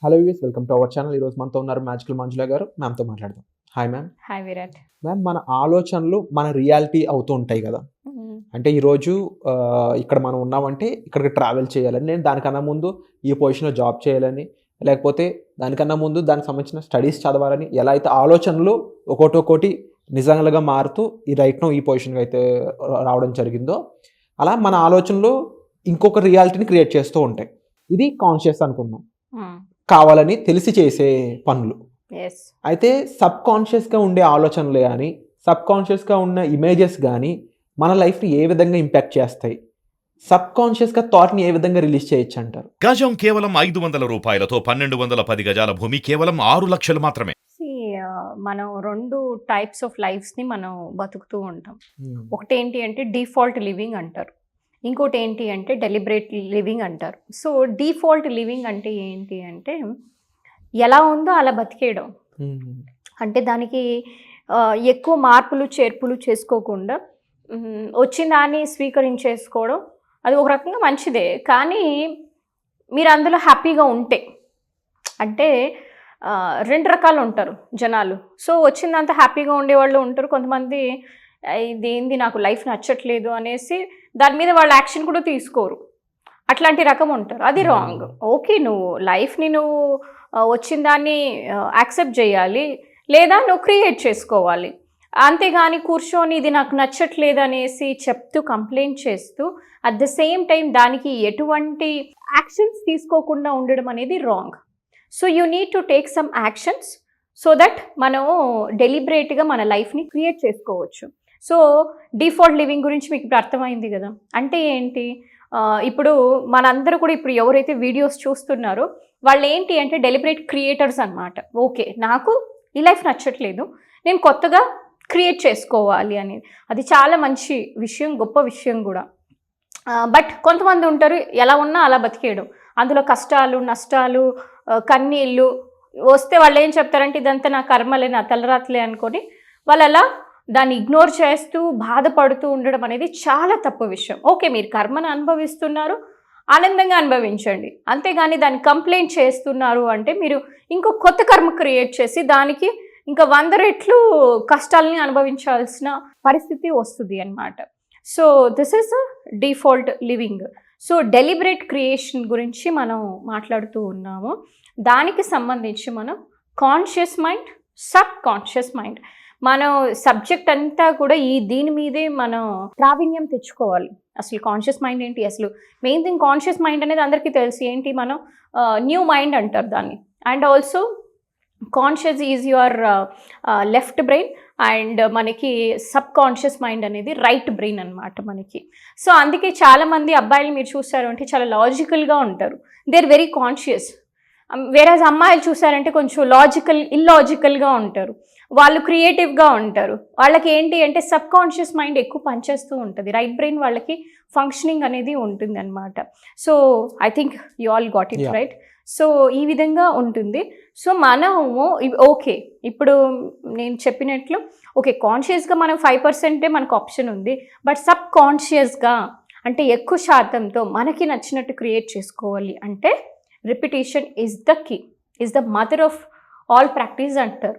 Hello use welcome to our channel. ఈరోజు మనతో ఉన్నారు మ్యాజికల్ మంజుల గారు. మ్యామ్తో మాట్లాడదాం. Hi ma'am. Hi Virat. Ma'am, మన ఆలోచనలు మన రియాలిటీ అవుతూ ఉంటాయి కదా. అంటే ఈరోజు ఇక్కడ మనం ఉన్నామంటే ఇక్కడికి ట్రావెల్ చేయాలని, నేను దానికన్నా ముందు ఈ పొజిషన్లో జాబ్ చేయాలని, లేకపోతే దానికన్నా ముందు దానికి సంబంధించిన స్టడీస్ చదవాలని, ఎలా అయితే ఆలోచనలు ఒక్కొక్కటి నిజంగా మారుతూ ఈ రైట్ను ఈ పొజిషన్కి అయితే రావడం జరిగిందో, అలా మన ఆలోచనలు ఇంకొక రియాలిటీని క్రియేట్ చేస్తూ ఉంటాయి. ఇది కాన్షియస్ అనుకుందాం, కావాలని తెలిసి చేసే పనులు. అయితే సబ్ కాన్షియస్గా ఉండే ఆలోచనలు కానీ, సబ్ కాన్షియస్గా ఉన్న ఇమేజెస్ కానీ మన లైఫ్ని ఏ విధంగా ఇంపాక్ట్ చేస్తాయి? సబ్ కాన్షియస్గా థాట్ని ఏ విధంగా రిలీజ్ చేయొచ్చు అంటారు? గజం కేవలం 500 రూపాయలతో 1210 గజాల భూమి కేవలం 6 లక్షలు మాత్రమే. మనం 2 టైప్స్ ఆఫ్ లైఫ్స్ని మనం బతుకుతూ ఉంటాం. ఒకటి ఏంటి అంటే డిఫాల్ట్ లివింగ్ అంటారు, ఇంకోటి ఏంటి అంటే డెలిబరేట్ లివింగ్ అంటారు. సో డిఫాల్ట్ లివింగ్ అంటే ఏంటి అంటే ఎలా ఉందో అలా బతికేయడం. అంటే దానికి ఎక్కువ మార్పులు చేర్పులు చేసుకోకుండా వచ్చిన దాన్ని స్వీకరించేసుకోవడం, అది ఒక రకంగా మంచిదే. కానీ మీరు అందులో హ్యాపీగా ఉంటే, అంటే 2 రకాలు ఉంటారు జనాలు. సో వచ్చిందంతా హ్యాపీగా ఉండేవాళ్ళు ఉంటారు, కొంతమంది ఇదేంది నాకు లైఫ్ నచ్చట్లేదు అనేసి దాని మీద వాళ్ళు యాక్షన్ కూడా తీసుకోరు, అట్లాంటి రకం ఉంటారు. అది రాంగ్. ఓకే, నువ్వు లైఫ్ని నువ్వు వచ్చిన దాన్ని యాక్సెప్ట్ చేయాలి, లేదా నువ్వు క్రియేట్ చేసుకోవాలి. అంతేగాని కూర్చొని ఇది నాకు నచ్చట్లేదు అనేసి చెప్తూ కంప్లైంట్ చేస్తూ అట్ ద సేమ్ టైం దానికి ఎటువంటి యాక్షన్స్ తీసుకోకుండా ఉండడం అనేది wrong. So you need to take some actions so that మనం డెలిబరేట్గా మన లైఫ్ని క్రియేట్ చేసుకోవచ్చు. సో డిఫాల్ట్ లివింగ్ గురించి మీకు ఇప్పుడు అర్థమైంది కదా. అంటే ఏంటి, ఇప్పుడు మనందరూ కూడా ఇప్పుడు ఎవరైతే వీడియోస్ చూస్తున్నారో వాళ్ళు ఏంటి అంటే డెలిబరేట్ క్రియేటర్స్ అనమాట. ఓకే, నాకు ఈ లైఫ్ నచ్చట్లేదు, నేను కొత్తగా క్రియేట్ చేసుకోవాలి అనేది. అది చాలా మంచి విషయం, గొప్ప విషయం కూడా. బట్ కొంతమంది ఉంటారు ఎలా ఉన్నా అలా బతికేయడం, అందులో కష్టాలు నష్టాలు కన్నీళ్ళు వస్తే వాళ్ళు ఏం చెప్తారంటే ఇదంతా నా కర్మలే, నా తలరాత్లే అనుకొని వాళ్ళు అలా దాన్ని ఇగ్నోర్ చేస్తూ బాధపడుతూ ఉండడం అనేది చాలా తప్పు విషయం. ఓకే, మీరు కర్మను అనుభవిస్తున్నారు, ఆనందంగా అనుభవించండి, అంతేగాని దాన్ని కంప్లైంట్ చేస్తున్నారు అంటే మీరు ఇంకో కొత్త కర్మ క్రియేట్ చేసి దానికి ఇంకా 100 రెట్లు కష్టాలని అనుభవించాల్సిన పరిస్థితి వస్తుంది అన్నమాట. So this is default living. So deliberate creation గురించి మనం మాట్లాడుతూ ఉన్నాము. దానికి సంబంధించి మనం conscious mind, sub conscious mind, మనం సబ్జెక్ట్ అంతా కూడా దీని మీదే మనం ప్రావీణ్యం తెచ్చుకోవాలి. అసలు కాన్షియస్ మైండ్ ఏంటి, అసలు మెయిన్ థింగ్ కాన్షియస్ మైండ్ అనేది అందరికీ తెలుసు. ఏంటి, మనం న్యూ మైండ్ అంటారు దాన్ని. And also conscious is your left brain and మనకి సబ్ కాన్షియస్ మైండ్ అనేది రైట్ బ్రెయిన్ అనమాట మనకి. సో అందుకే చాలామంది అబ్బాయిలు మీరు చూస్తారు అంటే చాలా లాజికల్గా ఉంటారు, దే ఆర్ వెరీ కాన్షియస్. వేరేజ్ అమ్మాయిలు చూసారంటే కొంచెం ఇల్లాజికల్గా ఉంటారు, వాళ్ళు క్రియేటివ్గా ఉంటారు. వాళ్ళకి ఏంటి అంటే సబ్ కాన్షియస్ మైండ్ ఎక్కువ పనిచేస్తూ ఉంటుంది, రైట్ బ్రెయిన్ వాళ్ళకి ఫంక్షనింగ్ అనేది ఉంటుంది అనమాట. So I think you all got it right. So ఈ విధంగా ఉంటుంది. సో మనము ఓకే, ఇప్పుడు నేను చెప్పినట్లు ఓకే కాన్షియస్గా మనం 5% మనకు ఆప్షన్ ఉంది, బట్ సబ్ కాన్షియస్గా అంటే ఎక్కువ శాతంతో మనకి నచ్చినట్టు క్రియేట్ చేసుకోవాలి అంటే repetition is the key, is the mother of all practice అంటారు.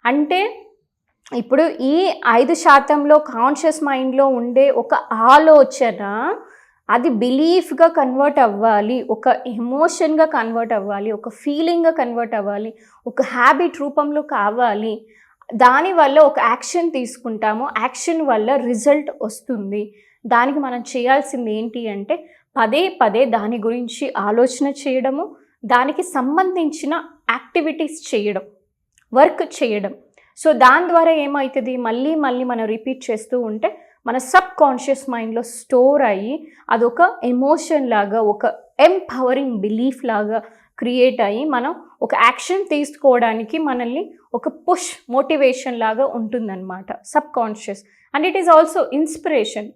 అంటే ఇప్పుడు ఈ 5% కాన్షియస్ మైండ్లో ఉండే ఒక ఆలోచన అది బిలీఫ్గా కన్వర్ట్ అవ్వాలి, ఒక ఎమోషన్గా కన్వర్ట్ అవ్వాలి, ఒక ఫీలింగ్గా కన్వర్ట్ అవ్వాలి, ఒక హ్యాబిట్ రూపంలో కావాలి. దానివల్ల ఒక యాక్షన్ తీసుకుంటాము, యాక్షన్ వల్ల రిజల్ట్ వస్తుంది. దానికి మనం చేయాల్సింది ఏంటి అంటే పదే పదే దాని గురించి ఆలోచన చేయడము, దానికి సంబంధించిన యాక్టివిటీస్ చేయడం, వర్క్ చేయడం. సో దాని ద్వారా ఏమవుతుంది, మళ్ళీ మళ్ళీ మనం రిపీట్ చేస్తూ ఉంటే మన సబ్ కాన్షియస్ మైండ్లో స్టోర్ అయ్యి అదొక ఎమోషన్ లాగా, ఒక ఎంపవరింగ్ బిలీఫ్ లాగా క్రియేట్ అయ్యి మనం ఒక యాక్షన్ తీసుకోవడానికి మనల్ని ఒక పుష్ మోటివేషన్ లాగా ఉంటుందన్నమాట sub conscious. And it is also inspiration,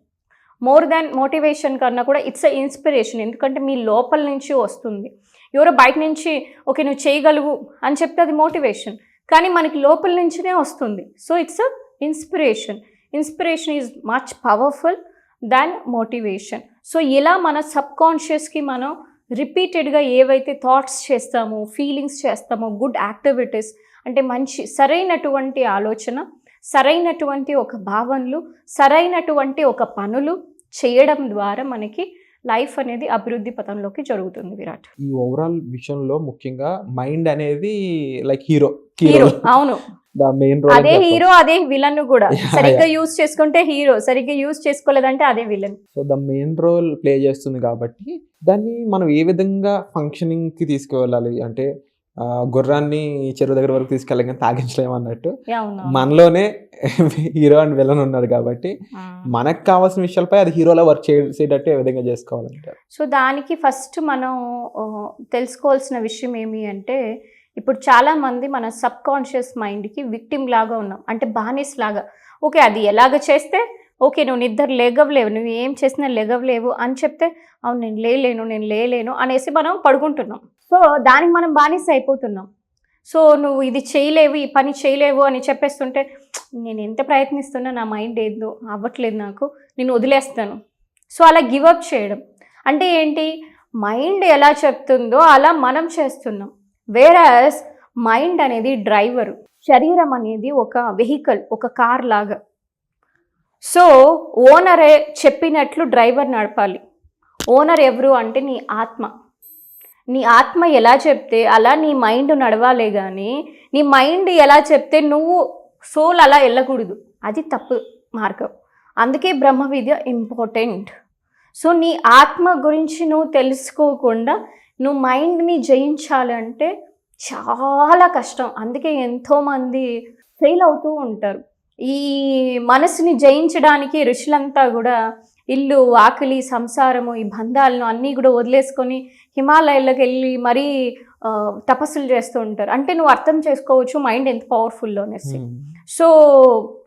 more than motivation కన్నా కూడా ఇట్స్ ఎ ఇన్స్పిరేషన్. ఎందుకంటే మీ లోపల నుంచి వస్తుంది, ఎవరో బయట నుంచి ఓకే నువ్వు చేయగలవు అని చెప్తే అది మోటివేషన్, కానీ మనకి లోపల నుంచినే వస్తుంది. So it's a inspiration. Inspiration is much powerful than motivation. So ఇలా మన సబ్ కాన్షియస్కి మనం రిపీటెడ్గా ఏవైతే థాట్స్ చేస్తామో, ఫీలింగ్స్ చేస్తామో, గుడ్ యాక్టివిటీస్ అంటే మంచి సరైనటువంటి ఆలోచన, సరైనటువంటి ఒక భావనలు, సరైనటువంటి ఒక పనులు చేయడం ద్వారా మనకి లైఫ్ అనేది అభివృద్ధి పథంలోకి జరుగుతుంది విరాట్. ఈ ఓవరాల్ విషయంలో ముఖ్యంగా మైండ్ అనేది లైక్ హీరో అవును, ద మెయిన్ అదే రోల్. హీరో అదే విలన్ కూడా. సరిగ్గా యూజ్ చేసుకుంటే హీరో, సరిగ్గా యూజ్ చేసుకోలేదంటే అదే villain. So the main role play చేస్తుంది కాబట్టి దాన్ని మనం ఏ విధంగా ఫంక్షనింగ్ కి తీసుకువెళ్ళాలి అంటే గుర్రాన్ని చెరువు దగ్గర వరకు తీసుకెళ్ళాం కానీ తాగించలేము అన్నట్టు మనలోనే హీరో అండ్ విలన్ ఉన్నారు కాబట్టి మనకు కావాల్సిన విషయాలపై అది హీరోలో వర్క్ చేసేటట్టు ఏ విధంగా చేసుకోవాలంటారు? సో దానికి ఫస్ట్ మనం తెలుసుకోవాల్సిన విషయం ఏమి అంటే, ఇప్పుడు చాలామంది మన సబ్ కాన్షియస్ మైండ్కి విక్టిమ్ లాగా ఉన్నాం, అంటే బానిస్ లాగా. ఓకే, అది ఎలాగ చేస్తే ఓకే నువ్వు నిద్ర లేగవలేవు, నువ్వు ఏం చేసినా లేగవలేవు అని చెప్తే అవును నేను లేలేను అనేసి మనం పడుకుంటున్నాం. సో దానికి మనం బానిస అయిపోతున్నాం. సో నువ్వు ఇది చేయలేవు, ఈ పని చేయలేవు అని చెప్పేస్తుంటే నేను ఎంత ప్రయత్నిస్తున్నా నా మైండ్ ఏదో అవ్వట్లేదు, నాకు నేను వదిలేస్తాను. సో అలా గివప్ చేయడం అంటే ఏంటి, మైండ్ ఎలా చెప్తుందో అలా మనం చేస్తున్నాం. వేరస్ మైండ్ అనేది డ్రైవరు, శరీరం అనేది ఒక వెహికల్, ఒక కార్ లాగా. సో ఓనరే చెప్పినట్లు డ్రైవర్ నడపాలి. ఓనర్ ఎవరు అంటే నీ ఆత్మ. నీ ఆత్మ ఎలా చెప్తే అలా నీ మైండ్ నడవాలే కానీ నీ మైండ్ ఎలా చెప్తే నువ్వు సోల్ అలా వెళ్ళకూడదు, అది తప్పు మార్గం. అందుకే బ్రహ్మ విద్య ఇంపార్టెంట్. సో నీ ఆత్మ గురించి నువ్వు తెలుసుకోకుండా నువ్వు మైండ్ని జయించాలంటే చాలా కష్టం. అందుకే ఎంతోమంది ఫెయిల్ అవుతూ ఉంటారు. ఈ మనసుని జయించడానికి ఋషులంతా కూడా ఇల్లు, ఆకలి, సంసారము, ఈ బంధాలను అన్నీ కూడా వదిలేసుకొని హిమాలయాలకు వెళ్ళి మరీ తపస్సులు చేస్తూ ఉంటారు. అంటే నువ్వు అర్థం చేసుకోవచ్చు మైండ్ ఎంత పవర్ఫుల్లో అనేసి. సో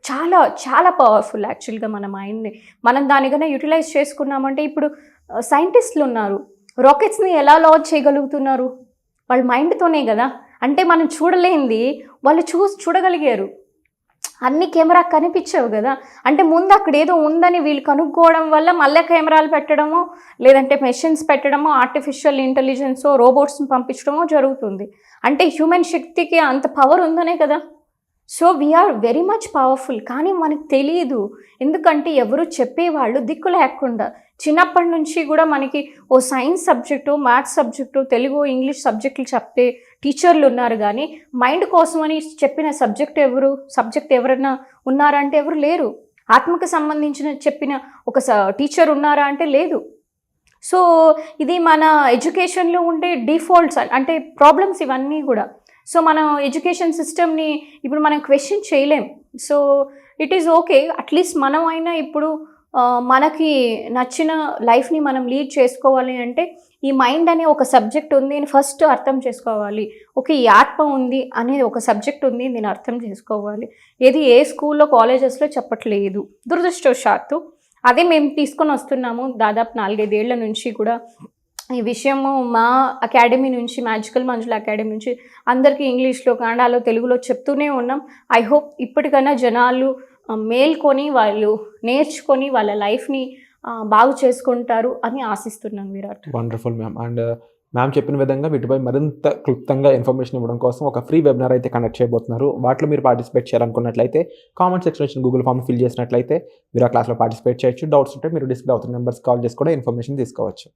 చాలా చాలా పవర్ఫుల్ యాక్చువల్గా మన మైండ్ని. మనం దానికన్నా యూటిలైజ్ చేసుకున్నామంటే ఇప్పుడు సైంటిస్టులు ఉన్నారు, రాకెట్స్ని ఎలా లాంచ్ చేయగలుగుతున్నారు? వాళ్ళ మైండ్తోనే కదా. అంటే మనం చూడలేంది వాళ్ళు చూడగలిగారు. అన్ని కెమెరా కనిపించవు కదా. అంటే ముందు అక్కడ ఏదో ఉందని వీళ్ళు కనుక్కోవడం వల్ల మళ్ళీ కెమెరాలు పెట్టడమో, లేదంటే మెషిన్స్ పెట్టడమో, ఆర్టిఫిషియల్ ఇంటెలిజెన్సో, రోబోట్స్ని పంపించడమో జరుగుతుంది. అంటే హ్యూమన్ శక్తికి అంత పవర్ ఉందనే కదా. So we are very much powerful. కానీ మనకు తెలియదు, ఎందుకంటే ఎవరు చెప్పేవాళ్ళు దిక్కు లేకుండా. చిన్నప్పటి నుంచి కూడా మనకి ఓ science subject, maths subject, Telugu, English సబ్జెక్టులు చెప్తే టీచర్లు ఉన్నారు, కానీ మైండ్ కోసమని చెప్పిన సబ్జెక్ట్ ఎవరైనా ఉన్నారా అంటే ఎవరు లేరు. ఆత్మకు సంబంధించిన చెప్పిన ఒక టీచర్ ఉన్నారా అంటే లేదు. సో ఇది మన ఎడ్యుకేషన్లో ఉండే డిఫాల్ట్స్, అంటే ప్రాబ్లమ్స్ ఇవన్నీ కూడా. సో మనం ఎడ్యుకేషన్ సిస్టమ్ని ఇప్పుడు మనం క్వశ్చన్ చేయలేం. So it is okay, at least మనం అయినా ఇప్పుడు మనకి నచ్చిన లైఫ్ని మనం లీడ్ చేసుకోవాలి అంటే ఈ మైండ్ అనే ఒక సబ్జెక్ట్ ఉంది అని ఫస్ట్ అర్థం చేసుకోవాలి. ఓకే, ఈ ఆత్మ ఉంది అనేది ఒక సబ్జెక్ట్ ఉంది, నేను అర్థం చేసుకోవాలి. ఏది ఏ స్కూల్లో, కాలేజెస్లో చెప్పట్లేదు దురదృష్టవశాత్తు. అదే మేము తీసుకొని వస్తున్నాము దాదాపు 4-5 ఏళ్ల నుంచి కూడా. ఈ విషయము మా అకాడమీ నుంచి, మ్యాజికల్ మంజుల అకాడమీ నుంచి అందరికీ ఇంగ్లీష్లో, కన్నడలో, తెలుగులో చెప్తూనే ఉన్నాం. ఐ హోప్ ఇప్పటికైనా జనాలు మేల్కొని వాళ్ళు నేర్చుకొని వాళ్ళ లైఫ్ని బాగు చేసుకుంటారు అని ఆశిస్తున్నాను Virat. Wonderful ma'am. And ma'am చెప్పిన విధంగా వీటిపై మరింత క్లుప్తంగా ఇన్ఫర్మేషన్ ఇవ్వడం కోసం ఒక ఫ్రీ వెబినార్ అయితే కండక్ట్ చేయబోతున్నారు. వాటిలో మీరు పార్టిసిపేట్ చేయాలనుకున్నట్లయితే కామెంట్ సెక్షన్ నుంచి గూగుల్ ఫామ్ ఫిల్ చేసినట్లయితే మీరు ఆ క్లాస్లో పార్టిసిపేట్ చేయొచ్చు. డౌట్స్ ఉంటే మీరు డిస్ప్లే అవుతున్న నెంబర్స్ కాల్ చేసి కూడా ఇన్ఫర్మేషన్ తీసుకోవచ్చు.